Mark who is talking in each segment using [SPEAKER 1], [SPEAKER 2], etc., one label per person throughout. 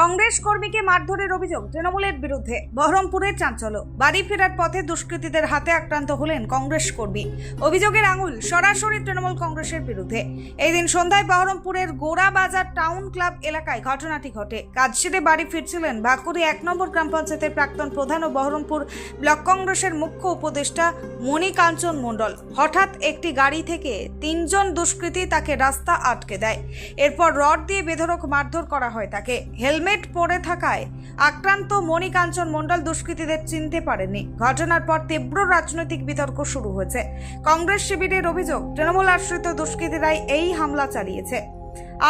[SPEAKER 1] কংগ্রেস কর্মীকে মারধরের অভিযোগ তৃণমূলের বিরুদ্ধে। বহরমপুরের চাঞ্চল্য, বাড়ি ফেরার পথে দুষ্কৃতীদের হাতে আক্রান্ত হলেন কংগ্রেস কর্মী। অভিযোগের আঙুল সরাসরি তৃণমূল কংগ্রেসের বিরুদ্ধে। এই দিন সন্ধ্যায় বহরমপুরের গোড়াবাজার টাউন ক্লাব এলাকায় ঘটনাটি ঘটে। কাজ সেরে বাড়ি ফিরছিলেন বাঁকুড়ি 1 নম্বর গ্রাম পঞ্চায়েতের প্রাক্তন প্রধান ও বহরমপুর ব্লক কংগ্রেসের মুখ্য উপদেষ্টা মণিকাঞ্চন মণ্ডল। হঠাৎ একটি গাড়ি থেকে 3 জন দুষ্কৃতী তাকে রাস্তা আটকে দেয়। এরপর রড দিয়ে বেধড়ক মারধর করা হয় তাকে। হেলমেট পরে থাকায় আক্রান্ত মণিকাঞ্চন মণ্ডল দুষ্কৃতীদের চিনতে পারেননি। ঘটনার পর তীব্র রাজনৈতিক বিতর্ক শুরু হয়েছে। কংগ্রেস শিবিরের অভিযোগ, তৃণমূল আশ্রিত দুষ্কৃতীরাই এই হামলা চালিয়েছে।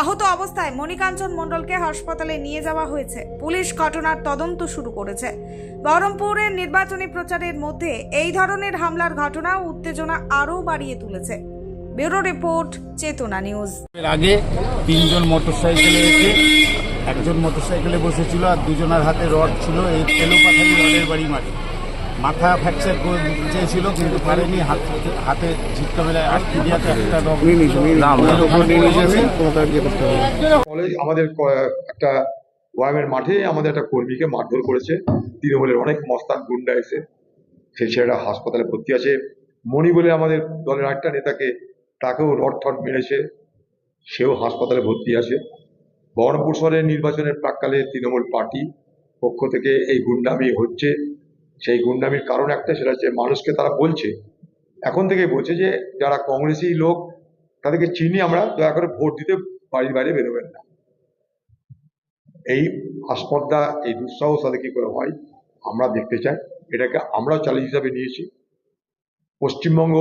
[SPEAKER 1] আহত অবস্থায় মণিকাঞ্চন মণ্ডলকে হাসপাতালে নিয়ে যাওয়া হয়েছে। পুলিশ ঘটনার তদন্ত শুরু করেছে। বহরমপুরের নির্বাচনী প্রচারের মধ্যে এই ধরনের হামলার ঘটনা উত্তেজনা আরও বাড়িয়ে তুলেছে। ব্যুরো রিপোর্ট, চেতনা নিউজ।
[SPEAKER 2] এর আগে 3 জন মোটরসাইকেলে এসে, একজন মোটরসাইকেলে বসেছিল আর দুজনের হাতে রড ছিল। এই তেলোপাথারি রডের বাড়ি মারে মাথা ফ্র্যাকচার করে চেয়েছিল কিন্তু পারেনি। হাতে ঝিটকা মেলায় আটকে দিয়েছে একটা রড।
[SPEAKER 3] কলেজ আমাদের একটা ওয়ামের মাঠে আমাদের একটা কর্মীকে মারধর করেছে তৃণমূলের অনেক মস্তান গুন্ডা এসে। সেই ছেলেটা হাসপাতালে ভর্তি আছে। মণি বলে আমাদের দলের একটা নেতাকে, তাকেও রড ঠড মেরেছে, সেও হাসপাতালে ভর্তি আছে। বহরমপুর শহরের নির্বাচনের প্রাককালে তৃণমূল পার্টি পক্ষ থেকে এই গুন্ডামি হচ্ছে। সেই গুন্ডামির কারণ একটা, সেটা হচ্ছে মানুষকে তারা বলছে, এখন থেকে বলছে যে যারা কংগ্রেসী লোক তাদেরকে চিনি আমরা, দয়া করে ভোট দিতে বাড়ির বাইরে বেরোবেন না। এই আস্পর্ধা, এই দুঃসাহস তাদের কি করে হয় আমরা দেখতে চাই। এটাকে আমরাও চ্যালেঞ্জ হিসাবে নিয়েছি। পশ্চিমবঙ্গ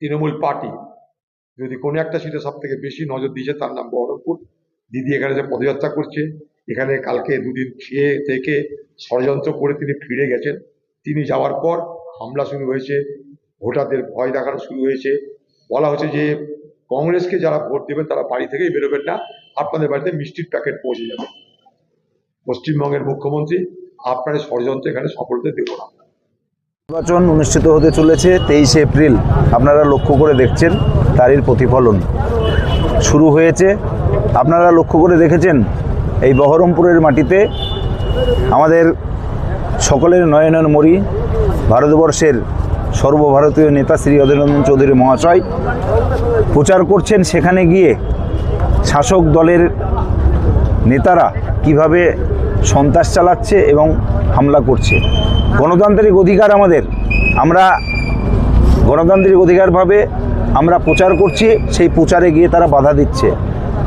[SPEAKER 3] তৃণমূল পার্টি যদি কোনো একটা সিটে সব থেকে বেশি নজর দিয়েছে, তার নাম বহরমপুর। দিদি এখানে যে পদযাত্রা করছে, এখানে কালকে 2 দিন খেয়ে থেকে ষড়যন্ত্র করে তিনি ফিরে গেছেন। তিনি যাওয়ার পর হামলা শুরু হয়েছে, ভোটারদের ভয় দেখানো শুরু হয়েছে। বলা হচ্ছে যে কংগ্রেসকে যারা ভোট দেবেন তারা বাড়ি থেকেই বেরোবেন না, আপনাদের বাড়িতে মিষ্টির প্যাকেট পৌঁছে যাবে। পশ্চিমবঙ্গের মুখ্যমন্ত্রী, আপনার ষড়যন্ত্র এখানে সফল হতে দেব না।
[SPEAKER 4] নির্বাচন অনুষ্ঠিত হতে চলেছে 23 এপ্রিল। আপনারা লক্ষ্য করে দেখছেন তারই প্রতিফলন শুরু হয়েছে। আপনারা লক্ষ্য করে দেখেছেন এই বহরমপুরের মাটিতে আমাদের সকলের নয়নের মণি, ভারতবর্ষের সর্বভারতীয় নেতা শ্রী অধীর রঞ্জন চৌধুরী মহাশয় প্রচার করছেন। সেখানে গিয়ে শাসক দলের নেতারা কিভাবে সন্ত্রাস চালাচ্ছে এবং হামলা করছে। গণতান্ত্রিক অধিকার আমাদের, আমরা গণতান্ত্রিক অধিকারভাবে আমরা প্রচার করছি, সেই প্রচারে গিয়ে তারা বাধা দিচ্ছে।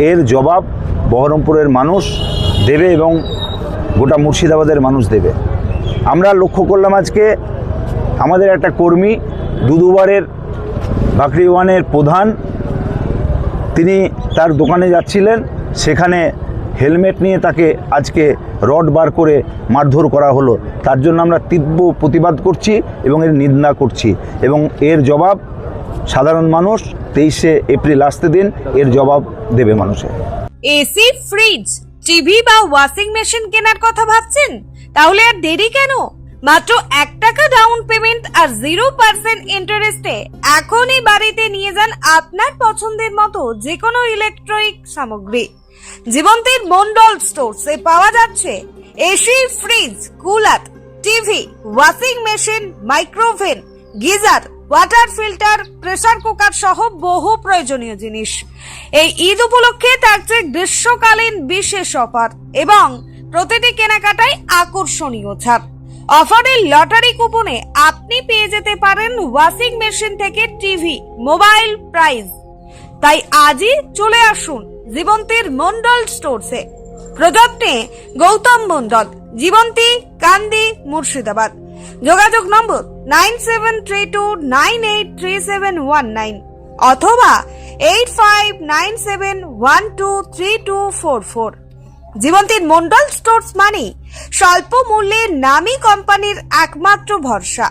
[SPEAKER 4] এর জবাব বহরমপুরের মানুষ দেবে এবং গোটা মুর্শিদাবাদের মানুষ দেবে। আমরা লক্ষ্য করলাম আজকে আমাদের একটা কর্মী, দুদুবারের বাকরি ওয়ানের প্রধান, তিনি তার দোকানে যাচ্ছিলেন, সেখানে হেলমেট নিয়ে তাকে আজকে রড বার করে মারধর করা হলো। তার জন্য আমরা তীব্র প্রতিবাদ করছি এবং এর নিন্দা করছি, এবং এর জবাব সাধারণ মানুষ 23 এপ্রিল আসতে দিন, এর জবাব দেবে মানুষের।
[SPEAKER 1] এসি, ফ্রিজ, টিভি বা ওয়াশিং মেশিন কেনার কথা ভাবছেন? তাহলে আর দেরি কেন? মাত্র 1 টাকা ডাউন পেমেন্ট আর 0% ইন্টারেস্টে এখনই বাড়িতে নিয়ে যান আপনার পছন্দের মতো যে কোনো ইলেকট্রনিক সামগ্রী। জীবন্তীর মন্ডল স্টোরসে পাওয়া যাচ্ছে AC, fridge, cooler, TV, washing machine, micro oven, geyser, water filter, pressure cooker সহ বহু প্রয়োজনীয় জিনিস। এই ঈদ উপলক্ষে থাকছে গ্রীষ্মকালীন বিশেষ অফার এবং প্রতিটি কেনাকাটায় আকর্ষণীয় ছাড়। অফারের লটারি কুপনে আপনি পেয়ে যেতে পারেন ওয়াশিং মেশিন থেকে টিভি, মোবাইল প্রাইজ। তাই আজই চলে আসুন জীবন্তীর মন্ডল স্টোরসে। প্রযত্নে গৌতম মন্ডল, জীবন্তী, কান্দি, মুর্শিদাবাদ। যোগাযোগ নম্বর 9732983719 অথবা 8597123244। জীবন্তীর মন্ডল স্টোরস মানে স্বল্প মূল্যে নামী কোম্পানির একমাত্র ভরসা।